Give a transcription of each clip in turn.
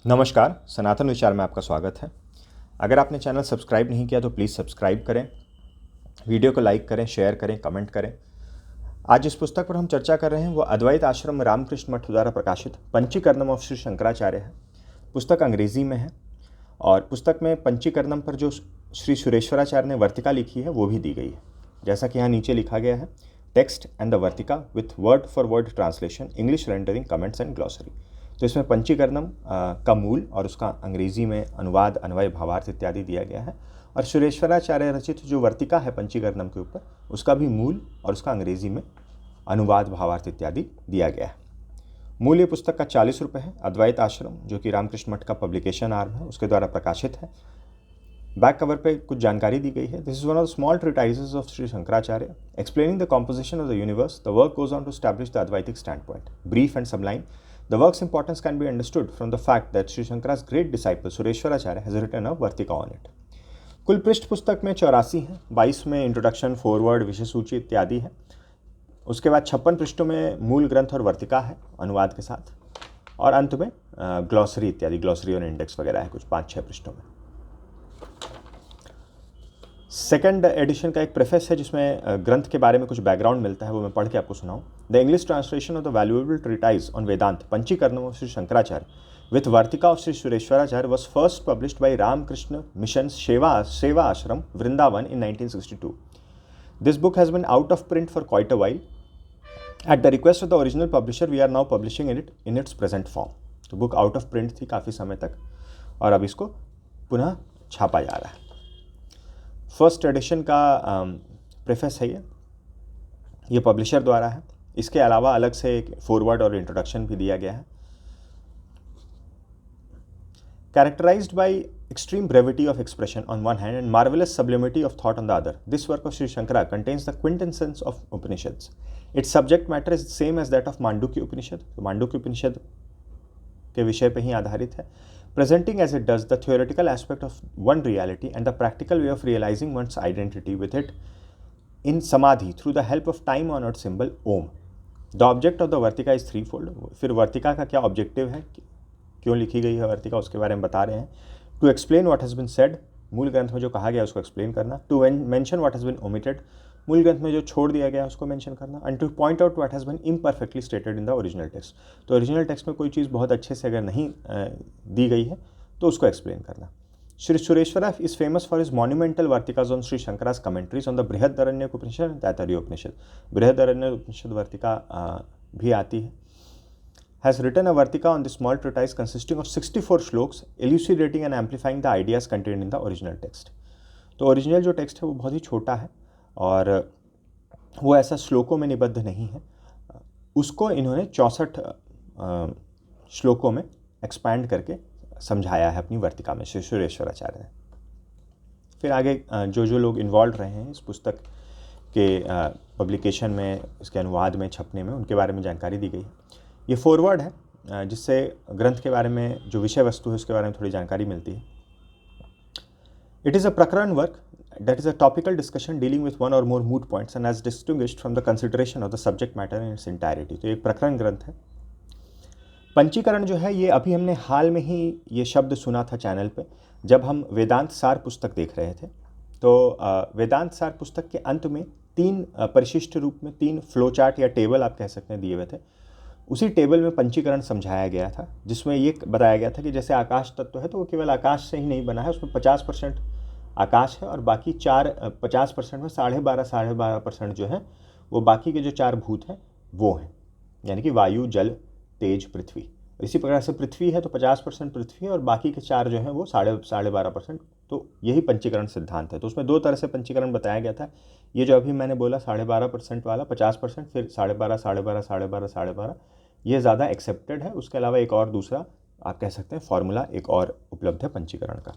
नमस्कार, सनातन विचार में आपका स्वागत है। अगर आपने चैनल सब्सक्राइब नहीं किया तो प्लीज़ सब्सक्राइब करें, वीडियो को लाइक करें, शेयर करें, कमेंट करें। आज जिस पुस्तक पर हम चर्चा कर रहे हैं वो अद्वैत आश्रम रामकृष्ण मठ द्वारा प्रकाशित पंचीकरणम ऑफ श्री शंकराचार्य है। पुस्तक अंग्रेजी में है और पुस्तक में पंचीकरणम पर जो श्री सुरेश्वराचार्य ने वर्तिका लिखी है वो भी दी गई है। जैसा कि यहाँ नीचे लिखा गया है, text and the Vartika with word for word translation, English rendering, comments and glossary. तो इसमें पंचीकरणम का मूल और उसका अंग्रेजी में अनुवाद, अन्वय, भावार्थ इत्यादि दिया गया है और सुरेश्वराचार्य रचित जो वर्तिका है पंचीकरणम के ऊपर, उसका भी मूल और उसका अंग्रेजी में अनुवाद, भावार्थ इत्यादि दिया गया है। मूल्य पुस्तक का 40 रुपये है। अद्वैत आश्रम जो कि रामकृष्ण मठ का पब्लिकेशन आर्म है उसके द्वारा प्रकाशित है। बैक कवर पे कुछ जानकारी दी गई है। This is one of the small treatises of Shri Shankaracharya explaining the composition of the universe. The work goes on to establish the Advaitic stand point, brief and sublime. The work's importance can be understood from the fact that Sri Shankara's great disciple Sureshwaracharya has written a Vartika on it. कुल पृष्ठ पुस्तक में 84 हैं। 22 में introduction, forward, विषय सूची इत्यादि है। उसके बाद 56 पृष्ठों में मूल ग्रंथ और वर्तिका है अनुवाद के साथ, और अंत में ग्लॉसरी इत्यादि, ग्लॉसरी और इंडेक्स वगैरह है कुछ 5-6 पृष्ठों में। सेकेंड एडिशन का एक प्रेफेस है जिसमें ग्रंथ के बारे में कुछ बैकग्राउंड मिलता है, वो मैं पढ़ के आपको सुनाऊं। The English translation of the valuable treatise on Vedanta Panchikaranam of Shri Shankaracharya with Vartika of Shri Sureshvaracharya was first published by Ramakrishna Mission Seva Ashram Vrindavan in 1962. This book has been out of print for quite a while. At the request of the original publisher we are now publishing it in its present form. तो book out of print थी काफ़ी समय तक और अब इसको पुनः छापा जा रहा है। फर्स्ट एडिशन का प्रेफेस है ये पब्लिशर द्वारा है। इसके अलावा अलग से एक फॉरवर्ड और इंट्रोडक्शन भी दिया गया है। Characterised by extreme brevity of expression on one hand and marvellous sublimity of thought on the other, this work of Shri Shankara contains the quintessence of Upanishads. Its subject matter is same as that of Mandukya Upanishad. तो मांडुक्य उपनिषद के विषय पर ही आधारित है. Presenting as it does the theoretical aspect of one reality and the practical way of realizing one's identity with it in samadhi through the help of time-honored symbol Om. The object of the Vartika is threefold. फिर वर्तिका का क्या objective है, क्यों लिखी गई है वर्तिका, उसके बारे में बता रहे हैं. To explain what has been said, मूल ग्रंथ में जो कहा गया उसको एक्सप्लेन करना. To mention what has been omitted, मूल ग्रंथ में जो छोड़ दिया गया उसको मेंशन करना. And to point out what has been imperfectly stated in the original text. तो ओरिजिनल टेक्स्ट में कोई चीज़ बहुत अच्छे से अगर नहीं दी गई है तो उसको एक्सप्लेन करना. Shri Sureshvara is famous for his monumental Vartikas on Shri Shankara's commentaries on the Brihadaranyaka Upanishad and Taittiriya Upanishad. Brihadaranyaka Upanishad Vartika भी आती है. Has written a Vartika on the small treatise consisting of 64 shlokas elucidating and amplifying the ideas contained in the original text. तो ओरिजिनल जो text है वो बहुत ही छोटा है और वो ऐसा श्लोकों में निबद्ध नहीं है. उसको इन्होंने 64 श्लोकों में एक्सपैंड करके समझाया है अपनी वर्तिका में श्री सुरेश्वराचार्य ने. फिर आगे जो लोग इन्वॉल्व रहे हैं इस पुस्तक के पब्लिकेशन में, इसके अनुवाद में, छपने में, उनके बारे में जानकारी दी गई है. ये फॉरवर्ड है जिससे ग्रंथ के बारे में, जो विषय वस्तु है उसके बारे में थोड़ी जानकारी मिलती है. इट इज़ अ प्रकरण work that is a topical discussion dealing with one or more moot points and as distinguished from the consideration of the subject matter in its entirety. तो एक प्रकरण ग्रंथ है. पंचीकरण जो है ये अभी हमने हाल में ही ये शब्द सुना था चैनल पे जब हम वेदांत सार पुस्तक देख रहे थे. तो वेदांत सार पुस्तक के अंत में 3 परिशिष्ट रूप में 3 फ्लो चार्ट या टेबल आप कह सकते हैं दिए हुए थे. उसी टेबल में पंचीकरण समझाया गया था जिसमें ये बताया गया था कि जैसे आकाश तत्व है तो वो केवल आकाश से ही नहीं बना है, उसमें 50% आकाश है और बाकी 50% में 12.5% जो है वो बाकी के जो 4 भूत हैं वो हैं, यानी कि वायु, जल, तेज, पृथ्वी. इसी प्रकार से पृथ्वी है तो 50% पृथ्वी है और बाकी के 4 जो हैं वो 12.5%. तो यही पंचीकरण सिद्धांत है. तो उसमें 2 तरह से पंचीकरण बताया गया था. ये जो अभी मैंने बोला 12.5% वाला, 50%, फिर 12.5, 12.5, 12.5, 12.5, ये ज़्यादा एक्सेप्टेड है. उसके अलावा एक और दूसरा आप कह सकते हैं फॉर्मूला एक और उपलब्ध है पंचीकरण का.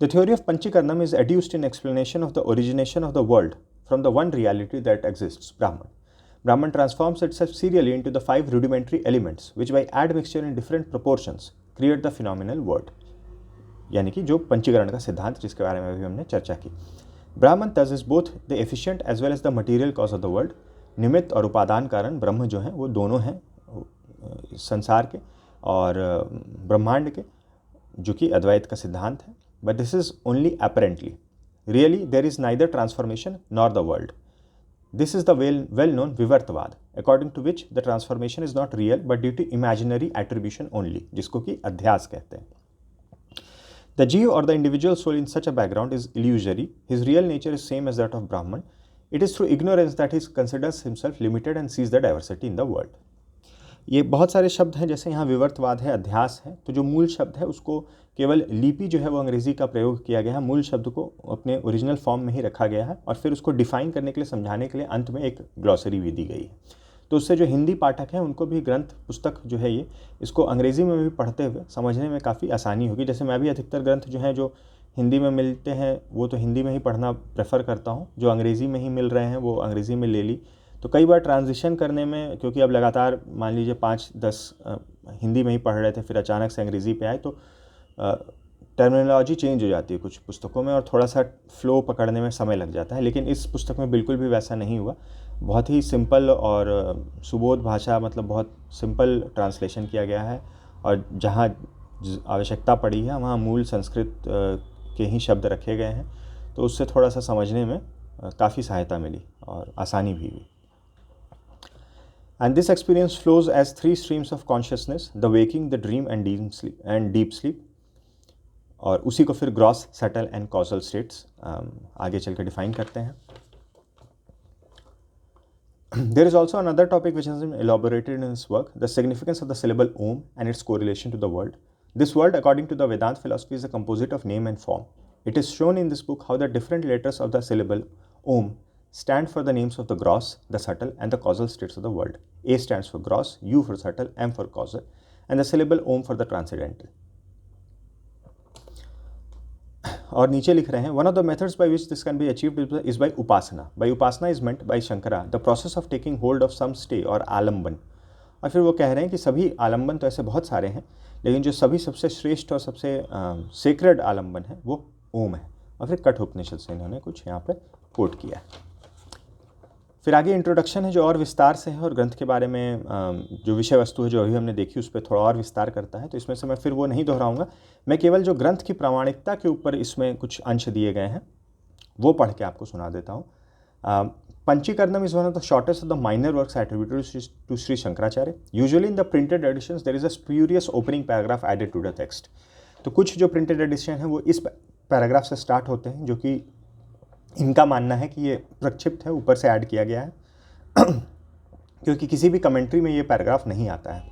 The theory of Panchikaranam is adduced in explanation of the origination of the world from the one reality that exists, Brahman. Brahman transforms itself serially into the 5 rudimentary elements which by admixture in different proportions create the phenomenal world. यानी कि जो पंचीकरण का सिद्धांत जिसके बारे में अभी हमने चर्चा की. Brahman thus is both the efficient as well as the material cause of the world. निमित्त और उपादान कारण ब्रह्म जो है वो दोनों हैं संसार के और ब्रह्मांड के, जो कि अद्वैत का सिद्धांत है। But this is only apparently, really there is neither transformation nor the world. This is the well-known विवर्तवाद, according to which the transformation is not real but due to imaginary attribution only, जिसको कि अध्यास कहते हैं। The Jeev or the individual soul in such a background is illusory. His real nature is same as that of Brahman. It is through ignorance that he considers himself limited and sees the diversity in the world. ये बहुत सारे शब्द हैं, जैसे यहाँ विवर्तवाद है, अध्यास है, तो जो मूल शब्द है उसको केवल लिपि जो है वो अंग्रेज़ी का प्रयोग किया गया है, मूल शब्द को अपने ओरिजिनल फॉर्म में ही रखा गया है और फिर उसको डिफ़ाइन करने के लिए, समझाने के लिए अंत में एक ग्लॉसरी भी दी गई है। तो उससे जो हिंदी पाठक हैं उनको भी ग्रंथ पुस्तक जो है ये, इसको अंग्रेज़ी में भी पढ़ते हुए समझने में काफ़ी आसानी होगी। जैसे मैं भी अधिकतर ग्रंथ जो हैं जो हिंदी में मिलते हैं वो तो हिंदी में ही पढ़ना प्रेफर करता हूँ, जो अंग्रेज़ी में ही मिल रहे हैं वो अंग्रेज़ी में ले ली। तो कई बार ट्रांजिशन करने में, क्योंकि अब लगातार मान लीजिए 5-10 हिंदी में ही पढ़ रहे थे, फिर अचानक से अंग्रेज़ी पे आए, तो टर्मिनोलॉजी चेंज हो जाती है कुछ पुस्तकों में और थोड़ा सा फ्लो पकड़ने में समय लग जाता है। लेकिन इस पुस्तक में बिल्कुल भी वैसा नहीं हुआ, बहुत ही सिंपल और सुबोध भाषा, मतलब बहुत सिंपल ट्रांसलेशन किया गया है और जहाँ आवश्यकता पड़ी है वहाँ मूल संस्कृत के ही शब्द रखे गए हैं, तो उससे थोड़ा सा समझने में काफ़ी सहायता मिली और आसानी भी हुई। And this experience flows as 3 streams of consciousness: the waking, the dream and deep sleep. और उसी को फिर gross, subtle and causal states आगे चल कर डिफाइन करते हैं। There is also another topic which has been elaborated in this work: the significance of the syllable Om and its correlation to the world. This world, according to the Vedanta philosophy, is a composite of name and form. It is shown in this book how the different letters of the syllable Om stand for the names of the gross, the subtle and the causal states of the world. A stands for gross, U for subtle, M for causal, and the syllable Om for the transcendental. और नीचे लिख रहे हैं, one of the methods by which this can be achieved is by upasana. By upasana is meant by Shankara the process of taking hold of some stay or आलम्बन। और फिर वो कह रहे हैं कि सभी आलम्बन तो ऐसे बहुत सारे हैं, लेकिन जो सभी सबसे श्रेष्ठ और सबसे सेक्रेड आलम्बन है वो ओम है। और फिर कठोपनिषद से इन्होंने कुछ यहाँ पे कोट किया है। फिर आगे इंट्रोडक्शन है जो और विस्तार से है और ग्रंथ के बारे में जो विषय वस्तु है जो अभी हमने देखी उस पर थोड़ा और विस्तार करता है, तो इसमें से मैं फिर वो नहीं दोहराऊंगा। मैं केवल जो ग्रंथ की प्रामाणिकता के ऊपर इसमें कुछ अंश दिए गए हैं वो पढ़ के आपको सुना देता हूँ। Panchikaranam is one of the shortest of the minor works attributed to Shri Shankaracharya. Usually in the printed editions there is a spurious opening paragraph added to the text. तो कुछ जो प्रिंटेड एडिशन है वो इस पैराग्राफ से स्टार्ट होते हैं, जो कि इनका मानना है कि ये प्रक्षिप्त है, ऊपर से ऐड किया गया है क्योंकि किसी भी कमेंट्री में ये पैराग्राफ नहीं आता है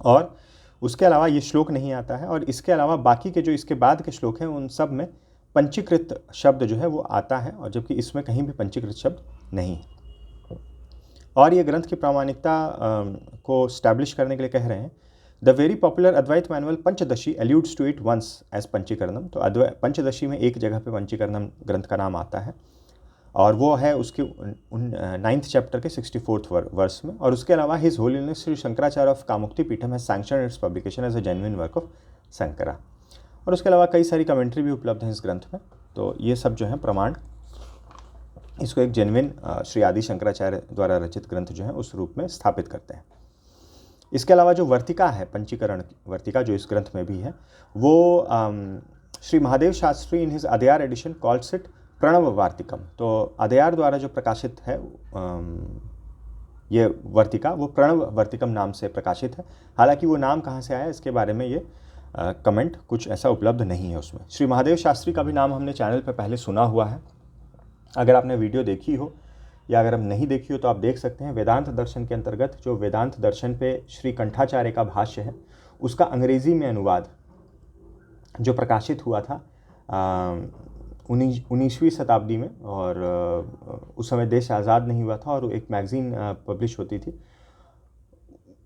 और उसके अलावा ये श्लोक नहीं आता है, और इसके अलावा बाकी के जो इसके बाद के श्लोक हैं उन सब में पंचीकृत शब्द जो है वो आता है, और जबकि इसमें कहीं भी पंचीकृत शब्द नहीं है। और ये ग्रंथ की प्रामाणिकता को स्टैब्लिश करने के लिए कह रहे हैं, the very popular Advaita manual Panchadashi alludes to it once as Panchikaranam. तो पंचदशी में एक जगह पे पंचीकरणम ग्रंथ का नाम आता है और वो है उसके 9th चैप्टर के 64th वर्स में। और उसके अलावा his holiness Shri Shankaracharya of Kamakoti Peetham has sanctioned its publication as a genuine work of Shankara. और उसके अलावा कई सारी कमेंट्री भी उपलब्ध हैं इस ग्रंथ में। तो ये सब जो है प्रमाण इसको एक जेन्युइन श्री आदि शंकराचार्य द्वारा रचित ग्रंथ जो है उस रूप में स्थापित करते हैं। इसके अलावा जो वर्तिका है, पंचीकरण वर्तिका जो इस ग्रंथ में भी है, वो Shri Mahadev Shastri in his Adyar edition calls it Pranava Vartikam. तो अदयार द्वारा जो प्रकाशित है ये वर्तिका, वो प्रणव वर्तिकम नाम से प्रकाशित है। हालांकि वो नाम कहाँ से आया इसके बारे में ये कमेंट कुछ ऐसा उपलब्ध नहीं है उसमें। श्री महादेव शास्त्री का भी नाम हमने चैनल पर पहले सुना हुआ है, अगर आपने वीडियो देखी हो या अगर हम नहीं देखी हो तो आप देख सकते हैं। वेदांत दर्शन के अंतर्गत जो वेदांत दर्शन पे श्री कंठाचार्य का भाष्य है उसका अंग्रेज़ी में अनुवाद जो प्रकाशित हुआ था 19वीं शताब्दी में, और उस समय देश आज़ाद नहीं हुआ था और एक मैगज़ीन पब्लिश होती थी,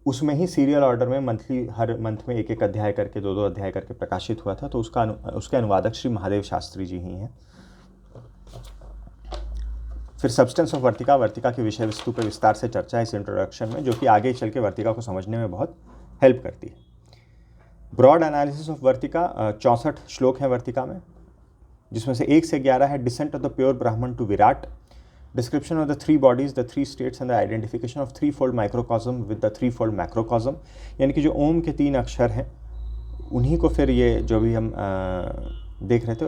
उसमें ही सीरियल ऑर्डर में हर मंथ में एक अध्याय करके 2 अध्याय करके प्रकाशित हुआ था। तो उसके अनुवादक श्री महादेव शास्त्री जी ही हैं। फिर सब्सटेंस ऑफ वर्तिका, वर्तिका की विषय वस्तु पर विस्तार से चर्चा है इस इंट्रोडक्शन में, जो कि आगे चल के वर्तिका को समझने में बहुत हेल्प करती है। ब्रॉड एनालिसिस ऑफ वर्तिका, 64 श्लोक हैं वर्तिका में, जिसमें से 1 से 11 है descent of the pure Brahman to Virat, description of the 3 bodies, the 3 states and the identification of 3-fold microcosm with the 3-fold macrocosm, यानी कि जो ओम के 3 अक्षर हैं उन्हीं को फिर ये जो भी हम देख रहे थे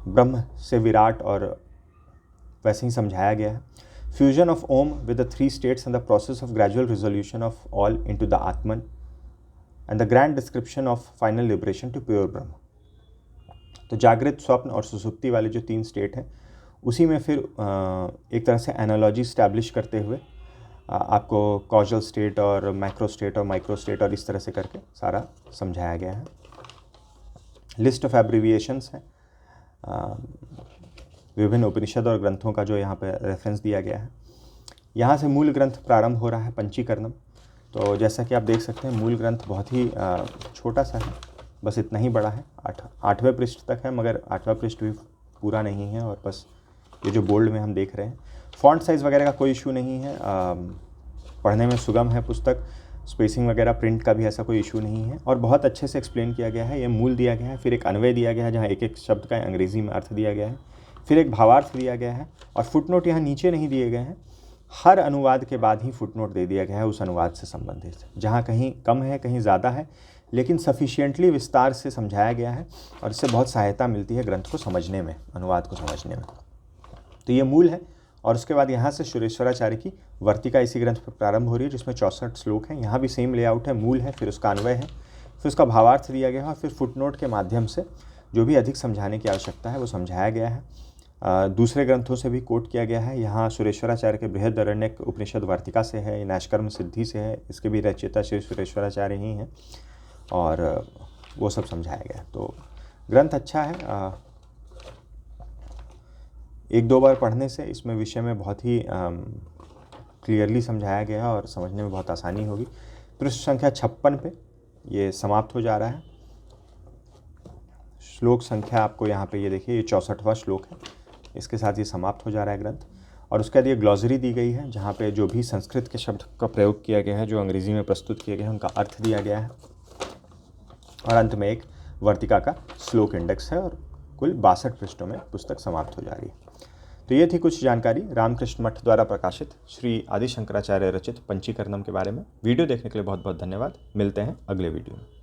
ब्रह्म से विराट और वैसे ही समझाया गया है. Fusion of Om with the 3 states and the process of gradual resolution of all into the Atman and the grand description of final liberation to pure Brahma. तो जागृत, स्वप्न और सुसुप्ति वाले जो 3 स्टेट हैं उसी में फिर एक तरह से एनालॉजी स्टैब्लिश करते हुए आपको कॉजल स्टेट और मैक्रो स्टेट और माइक्रो स्टेट और इस तरह से करके सारा समझाया गया है. लिस्ट ऑफ एब्रिविएशंस हैं, विभिन्न उपनिषद और ग्रंथों का जो यहाँ पे रेफरेंस दिया गया है. यहाँ से मूल ग्रंथ प्रारंभ हो रहा है, पंचीकरणम. तो जैसा कि आप देख सकते हैं मूल ग्रंथ बहुत ही छोटा सा है, बस इतना ही बड़ा है, 8वें पृष्ठ तक है, मगर 8वां पृष्ठ भी पूरा नहीं है और बस ये जो बोल्ड में हम देख रहे हैं. फॉन्ट साइज़ वगैरह का कोई इशू नहीं है, पढ़ने में सुगम है पुस्तक. स्पेसिंग वगैरह प्रिंट का भी ऐसा कोई इशू नहीं है और बहुत अच्छे से एक्सप्लेन किया गया है. ये मूल दिया गया है, फिर एक अन्वय दिया गया है जहाँ एक एक शब्द का अंग्रेज़ी में अर्थ दिया गया है, फिर एक भावार्थ दिया गया है और फुटनोट यहाँ नीचे नहीं दिए गए हैं. हर अनुवाद के बाद ही फुटनोट दे दिया गया है उस अनुवाद से संबंधित, जहाँ कहीं कम है कहीं ज़्यादा है, लेकिन सफिशिएंटली विस्तार से समझाया गया है और इससे बहुत सहायता मिलती है ग्रंथ को समझने में, अनुवाद को समझने में. तो ये मूल है. और उसके बाद यहाँ से सुरेश्वराचार्य की वर्तिका इसी ग्रंथ पर प्रारंभ हो रही है जिसमें 64 श्लोक हैं. यहाँ भी सेम लेआउट है, मूल है, फिर उसका अन्वय है, फिर उसका भावार्थ दिया गया है और फिर फुटनोट के माध्यम से जो भी अधिक समझाने की आवश्यकता है वो समझाया गया है. दूसरे ग्रंथों से भी कोट किया गया है. यहाँ सुरेश्वराचार्य के बृहदारण्यक उपनिषद वार्तिका से है, नैष्कर्म सिद्धि से है, इसके भी रचयिता श्री सुरेश्वराचार्य ही हैं और वो सब समझाया गया है. तो ग्रंथ अच्छा है, 1-2 बार पढ़ने से इसमें विषय में बहुत ही क्लियरली समझाया गया है और समझने में बहुत आसानी होगी. पृष्ठ संख्या 56 पे ये समाप्त हो जा रहा है. श्लोक संख्या आपको यहाँ पे ये देखिए, ये 64वां श्लोक है, इसके साथ ये समाप्त हो जा रहा है ग्रंथ. और उसके बाद ये ग्लॉसरी दी गई है जहाँ पे जो भी संस्कृत के शब्द का प्रयोग किया गया है, जो अंग्रेज़ी में प्रस्तुत किए गए हैं, उनका अर्थ दिया गया है. और अंत में एक वर्तिका का श्लोक इंडेक्स है और कुल 62 पृष्ठों में पुस्तक समाप्त हो जा रही है. तो ये थी कुछ जानकारी रामकृष्ण मठ द्वारा प्रकाशित श्री आदि शंकराचार्य रचित पंचीकरणम के बारे में. वीडियो देखने के लिए बहुत बहुत धन्यवाद. मिलते हैं अगले वीडियो में.